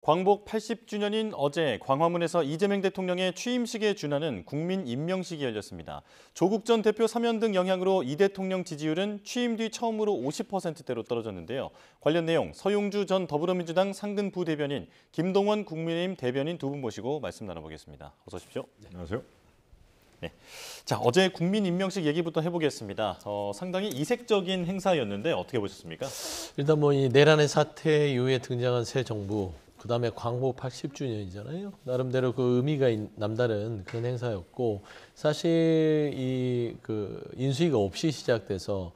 광복 80주년인 어제 광화문에서 이재명 대통령의 취임식에 준하는 국민 임명식이 열렸습니다. 조국 전 대표 사면 등 영향으로 이 대통령 지지율은 취임 뒤 처음으로 50%대로 떨어졌는데요. 관련 내용 서용주 전 더불어민주당 상근 부대변인, 김동원 국민의힘 대변인 두 분 모시고 말씀 나눠보겠습니다. 어서 오십시오. 안녕하세요. 네. 자, 어제 국민 임명식 얘기부터 해보겠습니다. 상당히 이색적인 행사였는데 어떻게 보셨습니까? 일단 뭐 이 내란의 사태 이후에 등장한 새 정부, 그다음에 광복 80주년이잖아요. 나름대로 그 의미가 남다른 그런 행사였고, 사실 이 그 인수위가 없이 시작돼서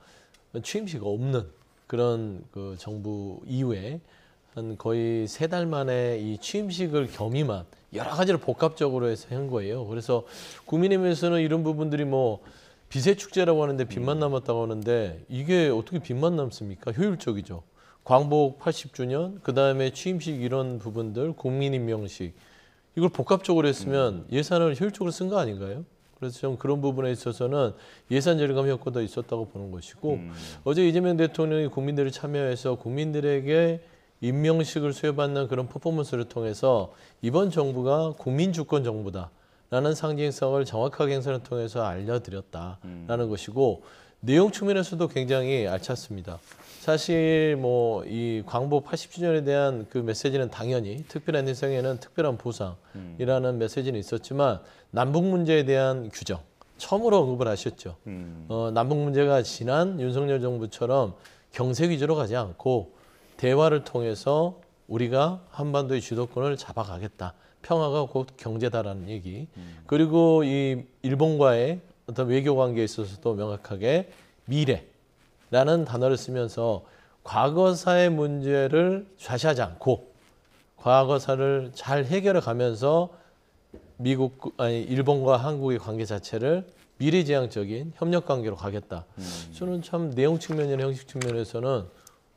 취임식 없는 그런 그 정부 이후에 한 거의 3달 만에 이 취임식을 겸임한 여러 가지를 복합적으로 해서 한 거예요. 그래서 국민의힘에서는 이런 부분들이 뭐 빚의 축제라고 하는데 빚만 남았다고 하는데, 이게 어떻게 빚만 남습니까? 효율적이죠. 광복 80주년, 그다음에 취임식 이런 부분들, 국민임명식, 이걸 복합적으로 했으면 예산을 효율적으로 쓴 거 아닌가요? 그래서 좀 그런 부분에 있어서는 예산 절감 효과도 있었다고 보는 것이고, 어제 이재명 대통령이 국민들을 참여해서 국민들에게 임명식을 수여받는 그런 퍼포먼스를 통해서 이번 정부가 국민주권 정부다라는 상징성을 정확하게 행사를 통해서 알려드렸다라는 것이고, 내용 측면에서도 굉장히 알찼습니다. 사실 뭐 이 광복 80주년에 대한 그 메시지는 당연히 특별한 일상에는 특별한 보상이라는 메시지는 있었지만, 남북 문제에 대한 규정 처음으로 언급을 하셨죠. 남북 문제가 지난 윤석열 정부처럼 경색 위주로 가지 않고 대화를 통해서 우리가 한반도의 주도권을 잡아가겠다. 평화가 곧 경제다라는 얘기. 그리고 이 일본과의 어떤 외교 관계에 있어서도 명확하게 미래라는 단어를 쓰면서 과거사의 문제를 좌시하지 않고 과거사를 잘 해결해 가면서 일본과 한국의 관계 자체를 미래지향적인 협력 관계로 가겠다. 저는 참 내용 측면이나 형식 측면에서는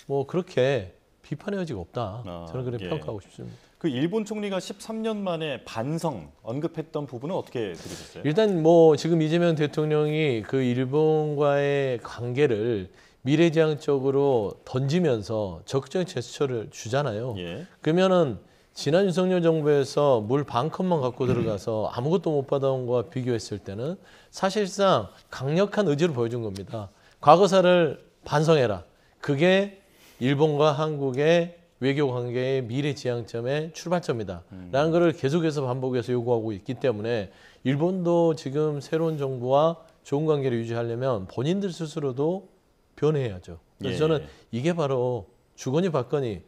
뭐 그렇게 비판의 여지가 없다. 저는 그렇게 평가하고 싶습니다. 그 일본 총리가 13년 만에 반성 언급했던 부분은 어떻게 들으셨어요? 일단 뭐 지금 이재명 대통령이 그 일본과의 관계를 미래지향적으로 던지면서 적극적인 제스처를 주잖아요. 예. 그러면은 지난 윤석열 정부에서 물 반 컵만 갖고 들어가서 아무것도 못 받아온 거와 비교했을 때는 사실상 강력한 의지를 보여준 겁니다. 과거사를 반성해라. 그게 일본과 한국의 외교 관계의 미래지향점의 출발점이다. 라는 것을 계속해서 반복해서 요구하고 있기 때문에 일본도 지금 새로운 정부와 좋은 관계를 유지하려면 본인들 스스로도 변해야죠. 그래서 예. 저는 이게 바로 주거니 받거니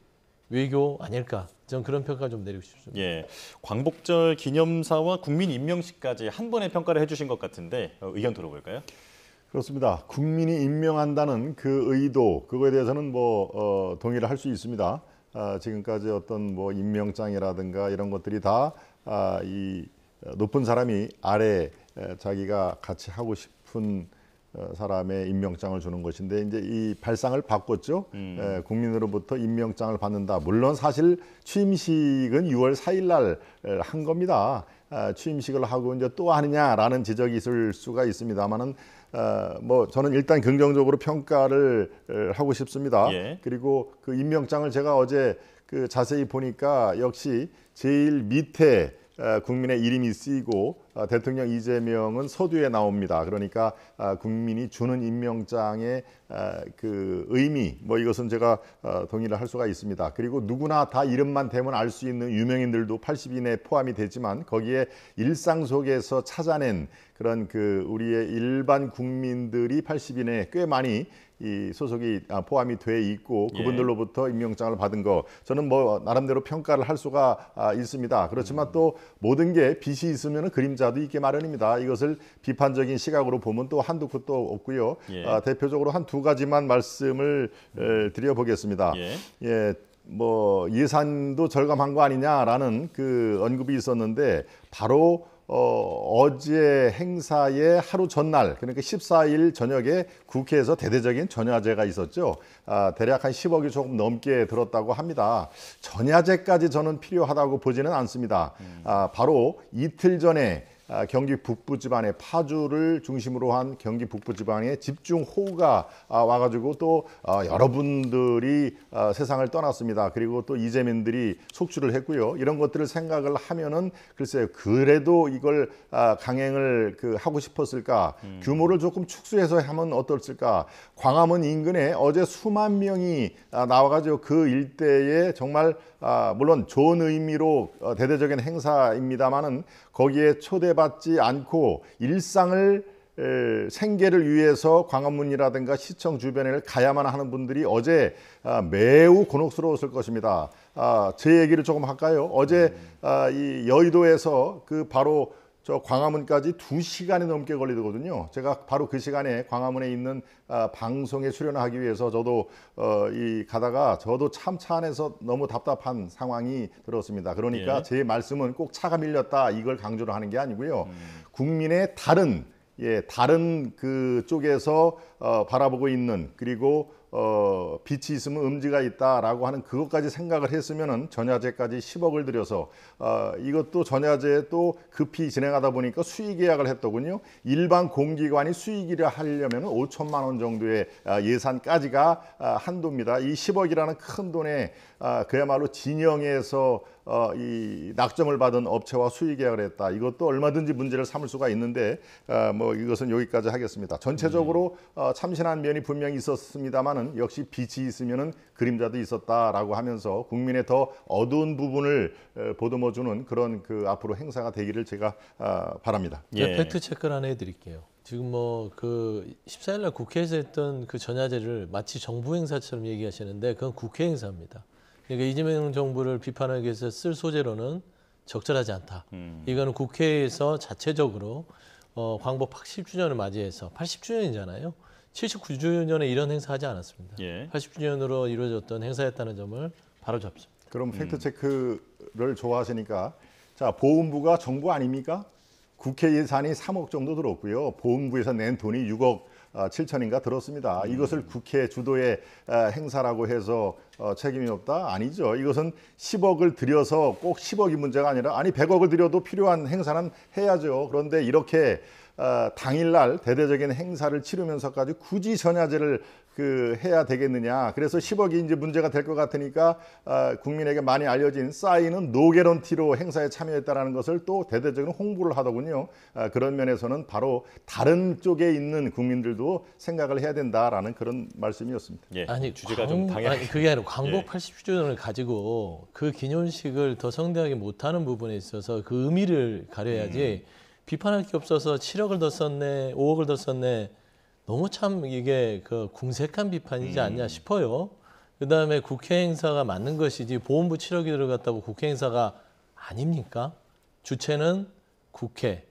외교 아닐까. 저는 그런 평가 좀 내리고 싶습니다. 예, 광복절 기념사와 국민 임명식까지 한 번에 평가를 해주신 것 같은데 의견 들어볼까요? 그렇습니다. 국민이 임명한다는 그 의도, 그거에 대해서는 뭐 동의를 할 수 있습니다. 지금까지 어떤 뭐 임명장이라든가 이런 것들이 다 이 높은 사람이 아래 자기가 같이 하고 싶은 사람의 임명장을 주는 것인데, 이제 이 발상을 바꿨죠. 국민으로부터 임명장을 받는다. 물론 사실 취임식은 6월 4일 날 한 겁니다. 취임식을 하고 이제 또 하느냐라는 지적이 있을 수가 있습니다만은 뭐 저는 일단 긍정적으로 평가를 하고 싶습니다. 예. 그리고 그 임명장을 제가 어제 그 자세히 보니까 역시 제일 밑에 국민의 이름이 쓰이고 대통령 이재명은 서두에 나옵니다. 그러니까 국민이 주는 임명장의 그 의미, 뭐 이것은 제가 동의를 할 수가 있습니다. 그리고 누구나 다 이름만 대면 알 수 있는 유명인들도 80인에 포함이 되지만, 거기에 일상 속에서 찾아낸 그런 그 우리의 일반 국민들이 80인에 꽤 많이 이 소속이 포함이 돼 있고, 그분들로부터 임명장을 받은 거 저는 뭐 나름대로 평가를 할 수가 있습니다. 그렇지만 또 모든 게 빛이 있으면 그림자도 있게 마련입니다. 이것을 비판적인 시각으로 보면 또 한두 끝도 없고요. 대표적으로 한 두 가지만 말씀을 드려보겠습니다. 예, 뭐 예산도 절감한 거 아니냐라는 그 언급이 있었는데, 바로 어제 행사의 하루 전날, 그러니까 14일 저녁에 국회에서 대대적인 전야제가 있었죠. 대략 한 10억이 조금 넘게 들었다고 합니다. 전야제까지 저는 필요하다고 보지는 않습니다. 바로 이틀 전에 경기 북부 지방의 파주를 중심으로 한 경기 북부 지방에 집중호우가 와가지고 또 여러분들이 세상을 떠났습니다. 그리고 또 이재민들이 속출을 했고요. 이런 것들을 생각을 하면은 글쎄요, 그래도 이걸 강행을 하고 싶었을까? 규모를 조금 축소해서 하면 어떨까? 광화문 인근에 어제 수만 명이 나와가지고 그 일대에 정말 물론 좋은 의미로 대대적인 행사입니다만은 거기에 초대받지 않고 일상을 생계를 위해서 광화문이라든가 시청 주변을 가야만 하는 분들이 어제 매우 곤혹스러웠을 것입니다. 제 얘기를 조금 할까요? 어제 이 여의도에서 바로 저 광화문까지 2시간이 넘게 걸리거든요. 제가 바로 그 시간에 광화문에 있는 방송에 출연하기 위해서 저도 가다가 저도 참 차 안에서 너무 답답한 상황이 들었습니다. 그러니까 제 말씀은 꼭 차가 밀렸다 이걸 강조를 하는 게 아니고요. 국민의 다른 그 쪽에서 바라보고 있는 그리고 빛이 있으면 음지가 있다라고 하는 그것까지 생각을 했으면은 전야제까지 10억을 들여서 이것도 전야제 또 급히 진행하다 보니까 수의 계약을 했더군요. 일반 공기관이 수의기를 하려면 5천만 원 정도의 예산까지가 한도입니다. 이 10억이라는 큰 돈에 그야말로 진영에서 이 낙점을 받은 업체와 수의 계약을 했다. 이것도 얼마든지 문제를 삼을 수가 있는데 뭐 이것은 여기까지 하겠습니다. 전체적으로 참신한 면이 분명히 있었습니다만은 역시 빛이 있으면은 그림자도 있었다라고 하면서 국민의 더 어두운 부분을 보듬어주는 그런 앞으로 행사가 되기를 제가 바랍니다. 네, 팩트 체크를 하나 해드릴게요. 지금 뭐 14일날 국회에서 했던 그 전야제를 마치 정부 행사처럼 얘기하시는데 그건 국회 행사입니다. 그러니까 이재명 정부를 비판하기 위해서 쓸 소재로는 적절하지 않다. 이거는 국회에서 자체적으로 광복 80주년을 맞이해서 80주년이잖아요. 79주년에 이런 행사하지 않았습니다. 80주년으로 이루어졌던 행사였다는 점을 바로 잡습니다. 그럼 팩트 체크를 좋아하시니까 자, 보훈부가 정부 아닙니까? 국회 예산이 3억 정도 들었고요. 보훈부에서 낸 돈이 6억 7천인가 들었습니다. 이것을 국회 주도의 행사라고 해서 책임이 없다? 아니죠. 이것은 10억을 들여서 꼭 10억이 문제가 아니라 100억을 들여도 필요한 행사는 해야죠. 그런데 이렇게 당일날 대대적인 행사를 치르면서까지 굳이 전야제를 해야 되겠느냐. 그래서 10억이 이제 문제가 될 것 같으니까 국민에게 많이 알려진 쌓이는 노개런티로 행사에 참여했다라는 것을 또 대대적인 홍보를 하더군요. 그런 면에서는 바로 다른 쪽에 있는 국민들도 생각을 해야 된다라는 그런 말씀이었습니다. 아니 주제가 좀 방향이 그게 아니라 광복 80주년을 가지고 그 기념식을 더 성대하게 못하는 부분에 있어서 그 의미를 가려야지 비판할 게 없어서 7억을 더 썼네, 5억을 더 썼네. 너무 참 이게 궁색한 비판이지 않냐 싶어요. 그다음에 국회 행사가 맞는 것이지 보훈부 7억이 들어갔다고 국회 행사가 아닙니까? 주체는 국회,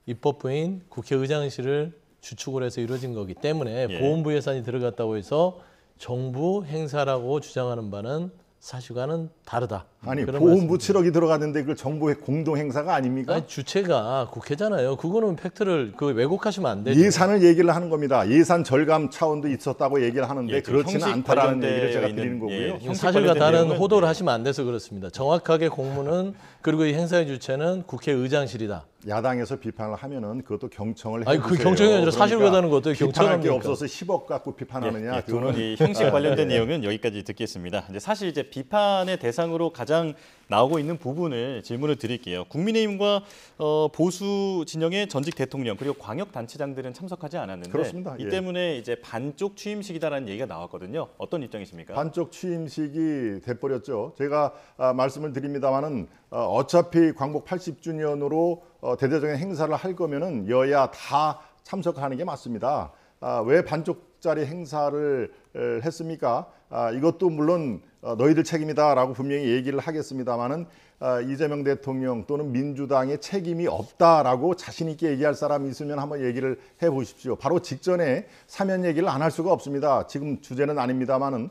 입법부인 국회의장실을 주축을 해서 이루어진 거기 때문에 보훈부 예산이 들어갔다고 해서 정부 행사라고 주장하는 바는 사실과는 다르다. 아니 보훈부 7억이 들어갔는데 그 정부의 공동 행사가 아닙니까? 아니, 주체가 국회잖아요. 그거는 팩트를 왜곡하시면 안 되죠. 예산을 얘기를 하는 겁니다. 예산 절감 차원도 있었다고 얘기를 하는데 그렇지는 않다라는 얘기를 제가 드리는 거고요. 사실과 다른 호도를 하시면 안 돼서 그렇습니다. 정확하게 공문은 그리고 이 행사의 주체는 국회의장실이다. 야당에서 비판을 하면은 그것도 경청을 아니 해주세요. 그 경청이 아니라 사실과 다른 것도 비판할 게 경청합니까? 없어서 10억 갖고 비판하느냐. 그거는 이 형식 관련된 내용은 여기까지 듣겠습니다. 이제 사실 이제 비판의 대상으로 가장 나오고 있는 부분을 질문을 드릴게요. 국민의힘과 보수 진영의 전직 대통령 그리고 광역단체장들은 참석하지 않았는데 그렇습니다. 이 때문에 이제 반쪽 취임식이다라는 얘기가 나왔거든요. 어떤 입장이십니까? 반쪽 취임식이 돼버렸죠. 제가 말씀을 드립니다마는 어차피 광복 80주년으로 대대적인 행사를 할 거면은 여야 다 참석하는 게 맞습니다. 왜 반쪽짜리 행사를 했습니까? 이것도 물론 너희들 책임이다라고 분명히 얘기를 하겠습니다마는 이재명 대통령 또는 민주당의 책임이 없다라고 자신 있게 얘기할 사람이 있으면 한번 얘기를 해보십시오. 바로 직전에 사면 얘기를 안 할 수가 없습니다. 지금 주제는 아닙니다마는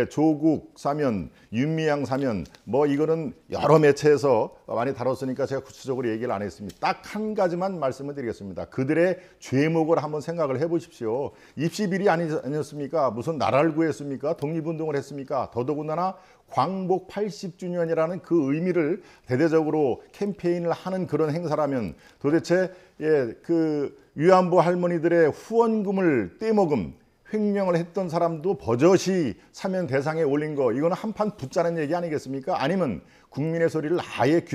조국 사면, 윤미향 사면 뭐 이거는 여러 매체에서 많이 다뤘으니까 제가 구체적으로 얘기를 안 했습니다. 딱 한 가지만 말씀을 드리겠습니다. 그들의 죄목을 한번 생각을 해보십시오. 입시 비리 아니었습니까? 무슨 나라를 구했습니까? 독립운동을 했습니까? 더더군다나 더군다나 광복 80주년이라는 그 의미를 대대적으로 캠페인을 하는 그런 행사라면 도대체 그 위안부 할머니들의 후원금을 떼먹음 횡령을 했던 사람도 버젓이 사면 대상에 올린 거 이거는 한판 붙자는 얘기 아니겠습니까? 아니면 국민의 소리를 아예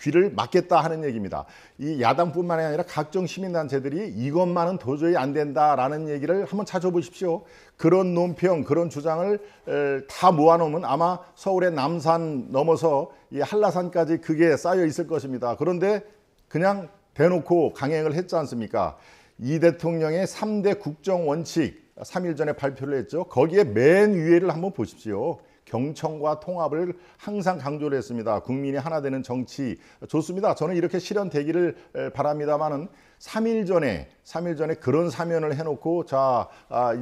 귀를 막겠다 하는 얘기입니다. 이 야당뿐만 아니라 각종 시민단체들이 이것만은 도저히 안 된다라는 얘기를 한번 찾아보십시오. 그런 논평, 그런 주장을 다 모아놓으면 아마 서울의 남산 넘어서 이 한라산까지 그게 쌓여 있을 것입니다. 그런데 그냥 대놓고 강행을 했지 않습니까? 이 대통령의 3대 국정원칙 3일 전에 발표를 했죠. 거기에 맨 위에를 한번 보십시오. 경청과 통합을 항상 강조를 했습니다. 국민이 하나 되는 정치 좋습니다. 저는 이렇게 실현되기를 바랍니다만은 3일 전에 그런 사면을 해놓고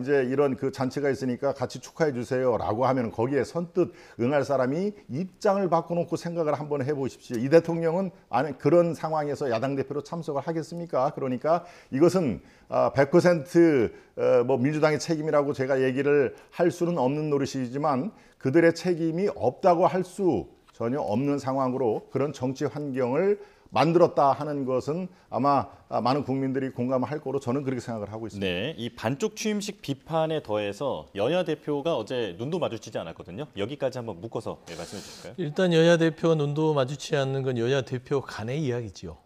이제 이런 그 잔치가 있으니까 같이 축하해 주세요라고 하면 거기에 선뜻 응할 사람이 입장을 바꿔놓고 생각을 한번 해보십시오. 이 대통령은 그런 상황에서 야당 대표로 참석을 하겠습니까? 그러니까 이것은 100% 뭐 민주당의 책임이라고 제가 얘기를 할 수는 없는 노릇이지만 그들의 책임이 없다고 할 수 전혀 없는 상황으로 그런 정치 환경을 만들었다 하는 것은 아마 많은 국민들이 공감할 거로 저는 그렇게 생각을 하고 있습니다. 네, 이 반쪽 취임식 비판에 더해서 여야 대표가 어제 눈도 마주치지 않았거든요. 여기까지 한번 묶어서 말씀해 주실까요? 일단 여야 대표가 눈도 마주치지 않는 건 여야 대표 간의 이야기지요.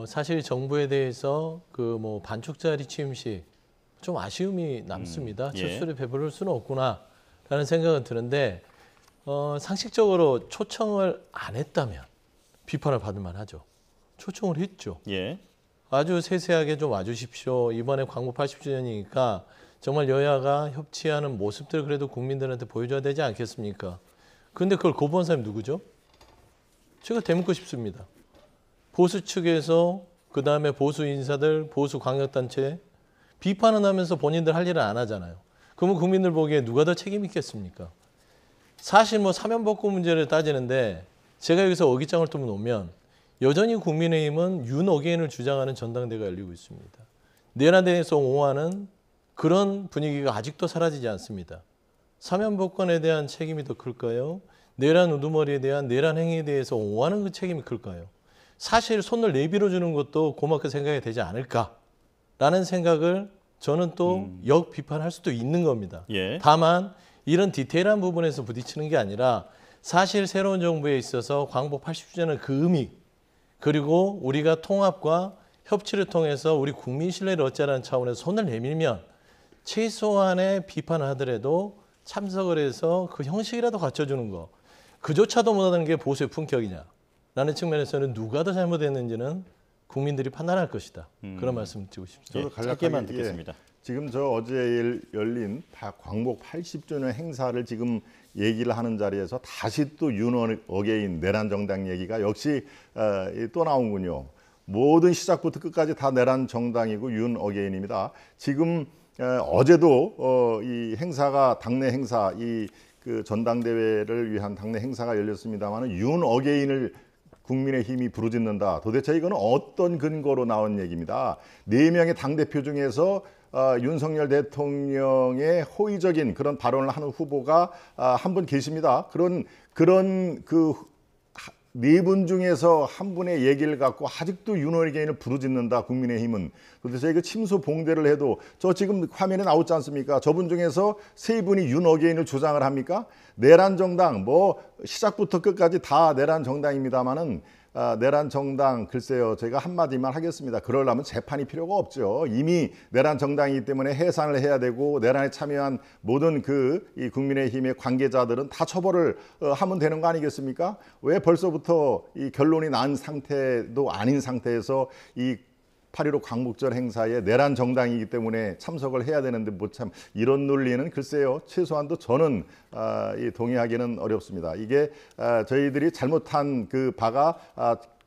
사실 정부에 대해서 그 뭐 반쪽짜리 취임식 좀 아쉬움이 남습니다. 실수를 베풀을 수는 없구나라는 생각은 드는데 상식적으로 초청을 안 했다면 비판을 받을 만하죠. 초청을 했죠. 예. 아주 세세하게 좀 와주십시오. 이번에 광복 80주년이니까 정말 여야가 협치하는 모습들을 그래도 국민들한테 보여줘야 되지 않겠습니까? 그런데 그걸 거부한 사람이 누구죠? 제가 되묻고 싶습니다. 보수 측에서 그다음에 보수 인사들, 보수 광역단체 비판을 하면서 본인들 할 일을 안 하잖아요. 그러면 국민들 보기에 누가 더 책임 있겠습니까? 사실 뭐 사면복구 문제를 따지는데 제가 여기서 어깃장을 좀 놓으면 여전히 국민의힘은 윤어게인을 주장하는 전당대회가 열리고 있습니다. 내란에서 옹호하는 그런 분위기가 아직도 사라지지 않습니다. 사면복권에 대한 책임이 더 클까요? 내란 우두머리에 대한 내란 행위에 대해서 옹호하는 그 책임이 클까요? 사실 손을 내밀어 주는 것도 고맙게 생각이 되지 않을까라는 생각을 저는 또 역비판할 수도 있는 겁니다. 예. 다만 이런 디테일한 부분에서 부딪히는 게 아니라 사실 새로운 정부에 있어서 광복 80주년의 그 의미 그리고 우리가 통합과 협치를 통해서 우리 국민 신뢰를 얻자라는 차원에서 손을 내밀면 최소한의 비판을 하더라도 참석을 해서 그 형식이라도 갖춰주는 거 그조차도 못하는 게 보수의 품격이냐라는 측면에서는 누가 더 잘못했는지는 국민들이 판단할 것이다. 그런 말씀 드리고 싶습니다. 저도 짧게만 간략하게, 듣겠습니다. 지금 저 어제 열린 광복 80주년 행사를 지금 얘기를 하는 자리에서 다시 또 윤어게인 내란 정당 얘기가 역시 또 나온군요. 모든 시작부터 끝까지 다 내란 정당이고 윤어게인입니다. 지금 어제도 이 행사가 당내 행사 그 전당대회를 위한 당내 행사가 열렸습니다만 윤어게인을 국민의힘이 부르짖는다. 도대체 이거는 어떤 근거로 나온 얘기입니다. 4명의 당대표 중에서 윤석열 대통령의 호의적인 그런 발언을 하는 후보가 한 분 계십니다. 그런 그 4분 중에서 한 분의 얘기를 갖고 아직도 윤어게인을 부르짖는다. 국민의힘은 도대체 이거 침소봉대를 해도 저 지금 화면에 나오지 않습니까? 저분 중에서 3분이 윤어게인을 주장을 합니까? 내란 정당 뭐 시작부터 끝까지 다 내란 정당입니다만은 내란 정당 글쎄요 제가 한마디만 하겠습니다. 그러려면 재판이 필요가 없죠. 이미 내란 정당이기 때문에 해산을 해야 되고 내란에 참여한 모든 이 국민의힘의 관계자들은 다 처벌을 하면 되는 거 아니겠습니까? 왜 벌써부터 이 결론이 난 상태도 아닌 상태에서 이 8.15 광복절 행사에 내란 정당이기 때문에 참석을 해야 되는데 못 참 이런 논리는 글쎄요 최소한도 저는 동의하기는 어렵습니다. 이게 저희들이 잘못한 그 바가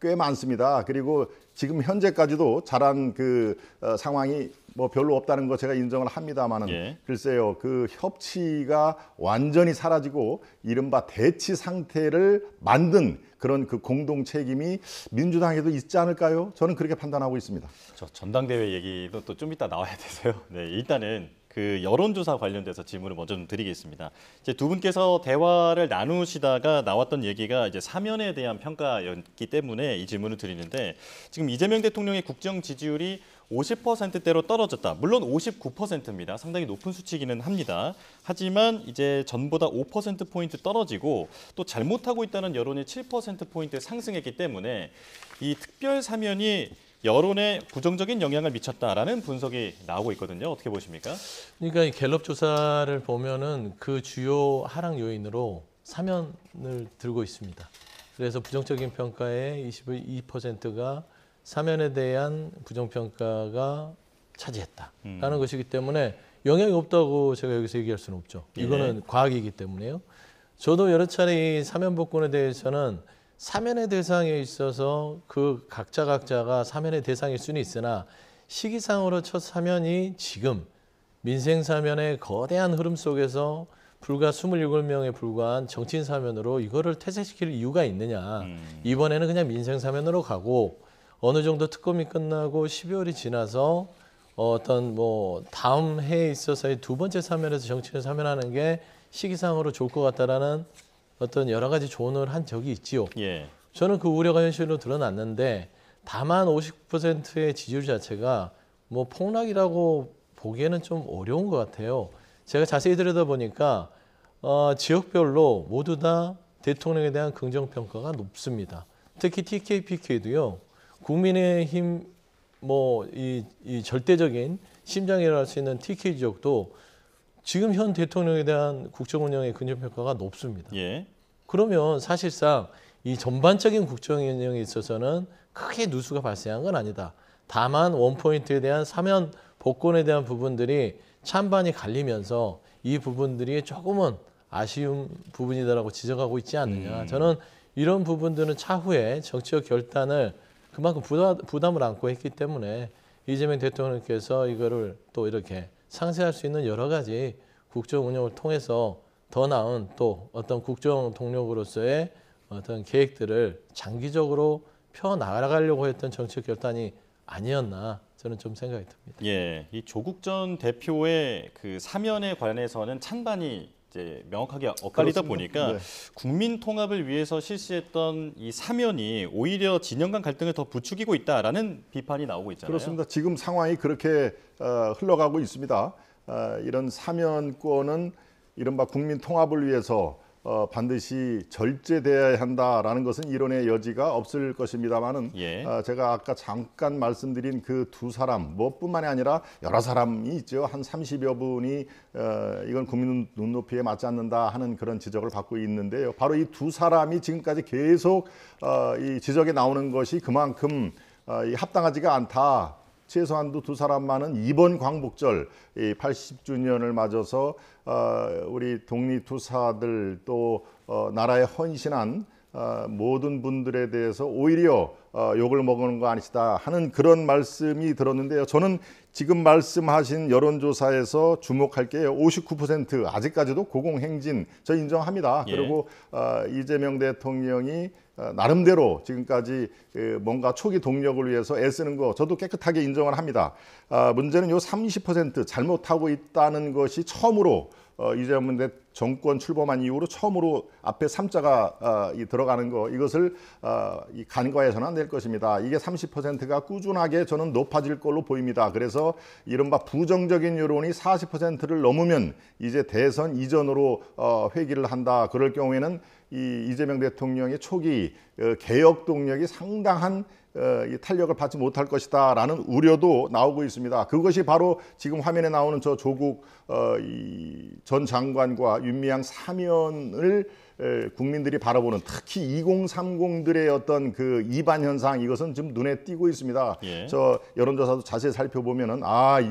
꽤 많습니다. 그리고 지금 현재까지도 잘한 그 상황이 뭐 별로 없다는 거 제가 인정을 합니다만은 예. 글쎄요 그 협치가 완전히 사라지고 이른바 대치 상태를 만든 그런 그 공동 책임이 민주당에도 있지 않을까요? 저는 그렇게 판단하고 있습니다. 저 전당대회 얘기도 또 좀 이따 나와야 돼서요. 네, 일단은 그 여론조사 관련돼서 질문을 먼저 좀 드리겠습니다. 이제 두 분께서 대화를 나누시다가 나왔던 얘기가 이제 사면에 대한 평가였기 때문에 이 질문을 드리는데 지금 이재명 대통령의 국정 지지율이 50%대로 떨어졌다. 물론 59%입니다. 상당히 높은 수치이기는 합니다. 하지만 이제 전보다 5%포인트 떨어지고 또 잘못하고 있다는 여론이 7%포인트 상승했기 때문에 이 특별 사면이 여론에 부정적인 영향을 미쳤다라는 분석이 나오고 있거든요. 어떻게 보십니까? 그러니까 이 갤럽 조사를 보면은 그 주요 하락 요인으로 사면을 들고 있습니다. 그래서 부정적인 평가의 22%가 사면에 대한 부정평가가 차지했다라는 것이기 때문에 영향이 없다고 제가 여기서 얘기할 수는 없죠. 이거는 과학이기 때문에요. 저도 여러 차례 이 사면 복권에 대해서는 사면의 대상에 있어서 그 각자가 사면의 대상일 수는 있으나 시기상으로 첫 사면이 지금 민생 사면의 거대한 흐름 속에서 불과 27명에 불과한 정치인 사면으로 이거를 퇴색시킬 이유가 있느냐. 이번에는 그냥 민생 사면으로 가고 어느 정도 특검이 끝나고 12월이 지나서 어떤 뭐 다음 해에 있어서의 두 번째 사면에서 정치인 사면하는 게 시기상으로 좋을 것 같다라는 어떤 여러 가지 조언을 한 적이 있지요. 예. 저는 그 우려가 현실로 드러났는데 다만 50%의 지지율 자체가 뭐 폭락이라고 보기에는 좀 어려운 것 같아요. 제가 자세히 들여다보니까 지역별로 모두 다 대통령에 대한 긍정평가가 높습니다. 특히 TK, PK도요. 국민의힘 이 절대적인 심장이라고 할 수 있는 TK 지역도 지금 현 대통령에 대한 국정 운영의 긍정평가가 높습니다. 예. 그러면 사실상 이 전반적인 국정 운영에 있어서는 크게 누수가 발생한 건 아니다. 다만 원포인트에 대한 사면 복권에 대한 부분들이 찬반이 갈리면서 이 부분들이 조금은 아쉬운 부분이다라고 지적하고 있지 않느냐. 저는 이런 부분들은 차후에 정치적 결단을 그만큼 부담을 안고 했기 때문에 이재명 대통령께서 이거를 또 이렇게 상쇄할 수 있는 여러 가지 국정 운영을 통해서 더 나은 또 어떤 국정 동력으로서의 어떤 계획들을 장기적으로 펴 나가려고 했던 정치적 결단이 아니었나 저는 좀 생각이 듭니다. 예, 이 조국 전 대표의 그 사면에 관해서는 찬반이 이제 명확하게 엇갈리다 보니까 네. 국민 통합을 위해서 실시했던 이 사면이 오히려 진영 간 갈등을 더 부추기고 있다라는 비판이 나오고 있잖아요. 그렇습니다. 지금 상황이 그렇게 흘러가고 있습니다. 이런 사면권은 이른바 국민 통합을 위해서 반드시 절제돼야 한다라는 것은 이론의 여지가 없을 것입니다만은 예. 제가 아까 잠깐 말씀드린 그 두 사람 뭐뿐만이 아니라 여러 사람이 있죠. 한 30여 분이 이건 국민 눈높이에 맞지 않는다 하는 그런 지적을 받고 있는데요. 바로 이 두 사람이 지금까지 계속 이 지적에 나오는 것이 그만큼 이 합당하지가 않다. 최소한도 두 사람만은 이번 광복절 80주년을 맞아서 우리 독립투사들 또 나라에 헌신한 모든 분들에 대해서 오히려 욕을 먹는 거 아니시다 하는 그런 말씀이 들었는데요. 저는 지금 말씀하신 여론조사에서 주목할 게 59% 아직까지도 고공행진 저 인정합니다. 예. 그리고 이재명 대통령이 나름대로 지금까지 뭔가 초기 동력을 위해서 애쓰는 거 저도 깨끗하게 인정을 합니다. 문제는 요 30% 잘못하고 있다는 것이 처음으로 이재명 정권 출범한 이후로 처음으로 앞에 3자가 들어가는 거 이것을 간과해서는 안 될 것입니다. 이게 30%가 꾸준하게 저는 높아질 걸로 보입니다. 그래서 이른바 부정적인 여론이 40%를 넘으면 이제 대선 이전으로 회귀를 한다. 그럴 경우에는 이 이재명 대통령의 초기 개혁 동력이 상당한 이 탄력을 받지 못할 것이다라는 우려도 나오고 있습니다. 그것이 바로 지금 화면에 나오는 저 조국 전 장관과 윤미향 사면을 국민들이 바라보는 특히 2030들의 어떤 그 이반 현상 이것은 지금 눈에 띄고 있습니다. 예. 저 여론조사도 자세히 살펴보면은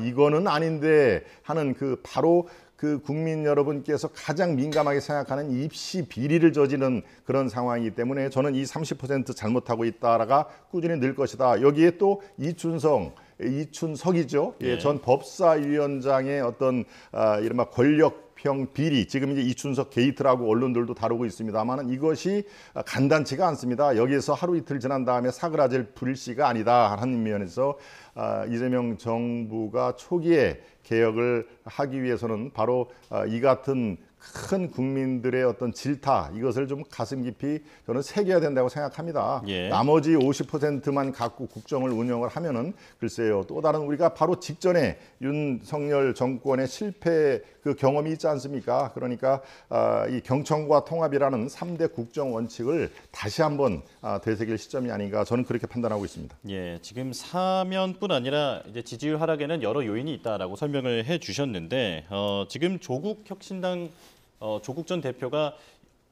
이거는 아닌데 하는 그 바로 그 국민 여러분께서 가장 민감하게 생각하는 입시 비리를 저지른 그런 상황이기 때문에 저는 이 30% 잘못하고 있다가 꾸준히 늘 것이다. 여기에 또 이춘석이죠. 예. 전 법사위원장의 어떤 이른바 권력 당협형 비리, 지금 이제 이춘석 게이트라고 언론들도 다루고 있습니다만은 이것이 간단치가 않습니다. 여기에서 하루 이틀 지난 다음에 사그라질 불씨가 아니다 하는 면에서 이재명 정부가 초기에 개혁을 하기 위해서는 바로 이 같은 큰 국민들의 어떤 질타, 이것을 좀 가슴 깊이 저는 새겨야 된다고 생각합니다. 예. 나머지 50%만 갖고 국정을 운영을 하면은 글쎄요, 또 다른 우리가 바로 직전에 윤석열 정권의 실패 그 경험이 있지 않습니까? 그러니까 이 경청과 통합이라는 3대 국정 원칙을 다시 한번 되새길 시점이 아닌가, 저는 그렇게 판단하고 있습니다. 예, 지금 사면뿐 아니라 이제 지지율 하락에는 여러 요인이 있다라고 설명을 해주셨는데 지금 조국 혁신당 조국 전 대표가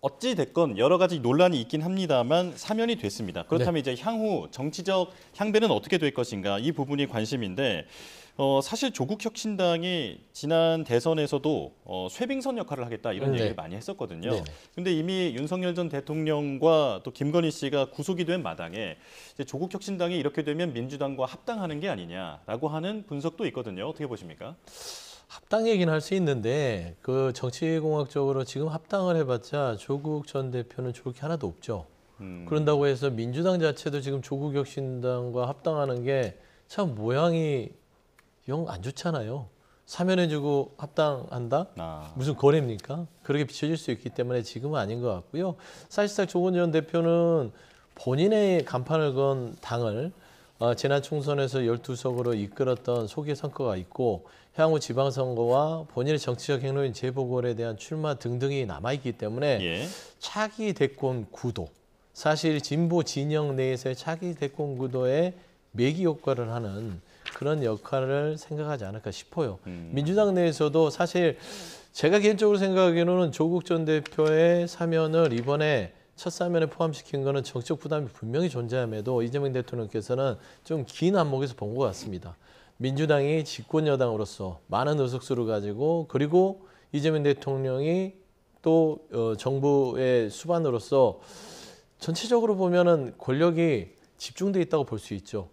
어찌 됐건 여러 가지 논란이 있긴 합니다만 사면이 됐습니다. 그렇다면 이제 향후 정치적 향배는 어떻게 될 것인가, 이 부분이 관심인데 사실 조국 혁신당이 지난 대선에서도 쇄빙선 역할을 하겠다 이런 얘기를 많이 했었거든요. 그런데 이미 윤석열 전 대통령과 또 김건희 씨가 구속이 된 마당에 이제 조국 혁신당이 이렇게 되면 민주당과 합당하는 게 아니냐라고 하는 분석도 있거든요. 어떻게 보십니까? 합당 얘기는 할 수 있는데 그 정치공학적으로 지금 합당을 해봤자 조국 전 대표는 좋을 게 하나도 없죠. 그런다고 해서 민주당 자체도 지금 조국 혁신당과 합당하는 게 참 모양이 영 안 좋잖아요. 사면해주고 합당한다? 무슨 거래입니까? 그렇게 비춰질 수 있기 때문에 지금은 아닌 것 같고요. 사실상 조국 전 대표는 본인의 간판을 건 당을 지난 총선에서 12석으로 이끌었던 소개 성과가 있고 향후 지방선거와 본인의 정치적 행로인 재보궐에 대한 출마 등등이 남아있기 때문에 차기 대권 구도, 사실 진보 진영 내에서의 차기 대권 구도에 매기 효과를 하는 그런 역할을 생각하지 않을까 싶어요. 민주당 내에서도 사실 제가 개인적으로 생각하기로는 조국 전 대표의 사면을 이번에 첫 사면에 포함시킨 거는 정치적 부담이 분명히 존재함에도 이재명 대통령께서는 좀 긴 안목에서 본 것 같습니다. 민주당이 집권 여당으로서 많은 의석수를 가지고 그리고 이재명 대통령이 또 정부의 수반으로서 전체적으로 보면은 권력이 집중돼 있다고 볼 수 있죠.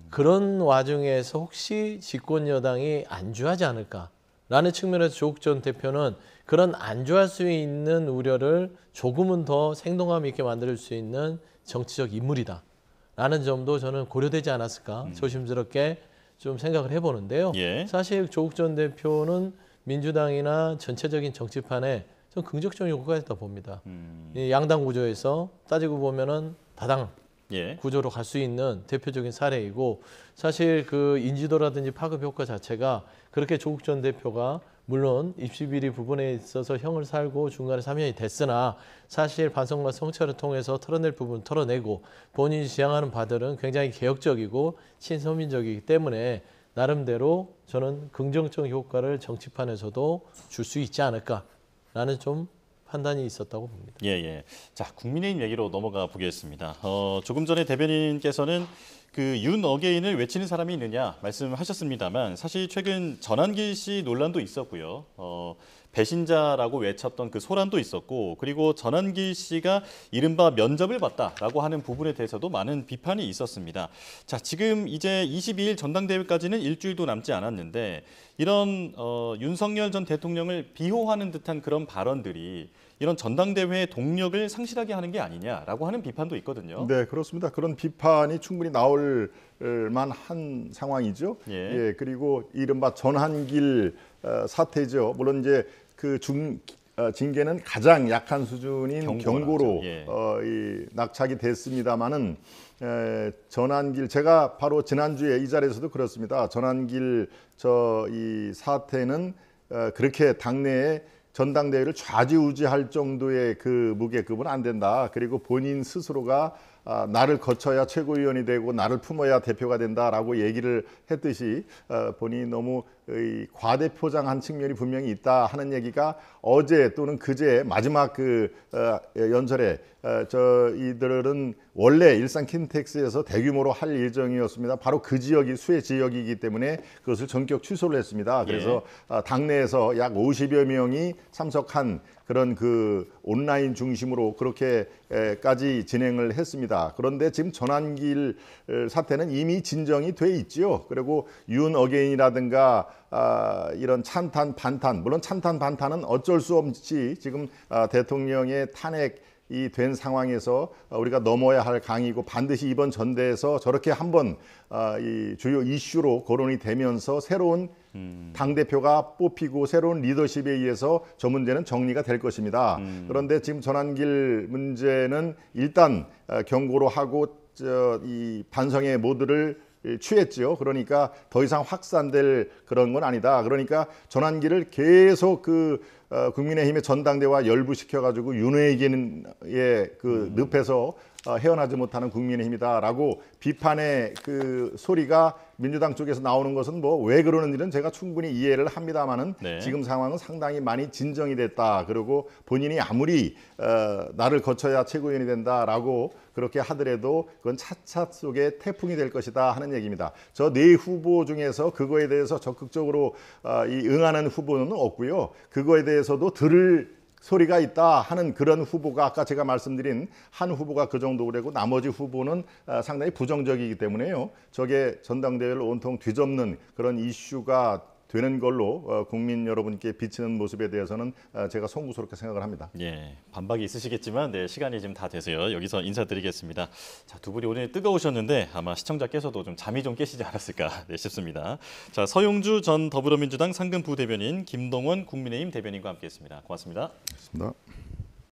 그런 와중에서 혹시 집권 여당이 안주하지 않을까라는 측면에서 조국 전 대표는 그런 안주할 수 있는 우려를 조금은 더 생동감 있게 만들 수 있는 정치적 인물이다라는 점도 저는 고려되지 않았을까 조심스럽게 좀 생각을 해보는데요. 사실 조국 전 대표는 민주당이나 전체적인 정치판에 좀 긍정적인 효과가 있다고 봅니다. 이 양당 구조에서 따지고 보면은 다당 구조로 갈 수 있는 대표적인 사례이고, 사실 그 인지도라든지 파급 효과 자체가 그렇게 조국 전 대표가 물론 입시 비리 부분에 있어서 형을 살고 중간에 사면이 됐으나 사실 반성과 성찰을 통해서 털어낼 부분 털어내고 본인이 지향하는 바들은 굉장히 개혁적이고 친서민적이기 때문에 나름대로 저는 긍정적 효과를 정치판에서도 줄 수 있지 않을까라는 좀 판단이 있었다고 봅니다. 자, 국민의힘 얘기로 넘어가 보겠습니다. 조금 전에 대변인께서는 그 윤 어게인을 외치는 사람이 있느냐 말씀하셨습니다만 사실 최근 전한길 씨 논란도 있었고요. 배신자라고 외쳤던 그 소란도 있었고, 그리고 전한길 씨가 이른바 면접을 봤다라고 하는 부분에 대해서도 많은 비판이 있었습니다. 자, 지금 이제 22일 전당대회까지는 일주일도 남지 않았는데 이런 윤석열 전 대통령을 비호하는 듯한 그런 발언들이 이런 전당대회의 동력을 상실하게 하는 게 아니냐라고 하는 비판도 있거든요. 네, 그렇습니다. 그런 비판이 충분히 나올 만한 상황이죠. 그리고 이른바 전한길 사태죠. 물론 이제 그 징계는 가장 약한 수준인 경고로 낙착이 됐습니다만은 전한길, 제가 바로 지난주에 이 자리에서도 그렇습니다. 전한길 이 사태는 그렇게 당내에 전당대회를 좌지우지할 정도의 그 무게급은 안 된다. 그리고 본인 스스로가 나를 거쳐야 최고위원이 되고 나를 품어야 대표가 된다라고 얘기를 했듯이 본인이 너무 과대포장한 측면이 분명히 있다 하는 얘기가 어제 또는 그제 마지막 그 연설에 저희들은 원래 일산 킨텍스에서 대규모로 할 예정이었습니다. 바로 그 지역이 수해 지역이기 때문에 그것을 전격 취소를 했습니다. 그래서 당내에서 약 50여 명이 참석한 그런 그 온라인 중심으로 그렇게까지 진행을 했습니다. 그런데 지금 전한길 사태는 이미 진정이 돼 있지요. 그리고 윤 어게인이라든가 이런 찬탄 반탄, 물론 찬탄 반탄은 어쩔 수 없이 지금 대통령의 탄핵이 된 상황에서 우리가 넘어야 할 강이고 반드시 이번 전대에서 저렇게 한번 이 주요 이슈로 거론이 되면서 새로운 당대표가 뽑히고 새로운 리더십에 의해서 저 문제는 정리가 될 것입니다. 그런데 지금 전환길 문제는 일단 경고로 하고 이 반성의 모드를 취했죠. 그러니까 더 이상 확산될 그런 건 아니다. 그러니까 전환기를 계속 국민의힘의 전당대회와 열부시켜가지고 윤회견의 그 늪에서 헤어나지 못하는 국민의힘이다라고 비판의 그 소리가 민주당 쪽에서 나오는 것은 뭐 왜 그러는지는 제가 충분히 이해를 합니다만은 네. 지금 상황은 상당히 많이 진정이 됐다. 그리고 본인이 아무리 나를 거쳐야 최고위원이 된다라고 그렇게 하더라도 그건 차차 속에 태풍이 될 것이다 하는 얘기입니다. 저 네 후보 중에서 그거에 대해서 적극적으로 응하는 후보는 없고요. 그거에 대해서도 들을 소리가 있다 하는 그런 후보가 아까 제가 말씀드린 한 후보가 그 정도 되고 나머지 후보는 상당히 부정적이기 때문에요. 저게 전당대회를 온통 뒤덮는 그런 이슈가 되는 걸로 국민 여러분께 비치는 모습에 대해서는 제가 송구스럽게 생각을 합니다. 예, 반박이 있으시겠지만 네, 시간이 지금 다 돼서요. 여기서 인사드리겠습니다. 자, 두 분이 오늘 뜨거우셨는데 아마 시청자께서도 좀 잠이 좀 깨시지 않았을까 네, 싶습니다. 자, 서용주 전 더불어민주당 상근 부대변인, 김동원 국민의힘 대변인과 함께했습니다. 고맙습니다. 고맙습니다.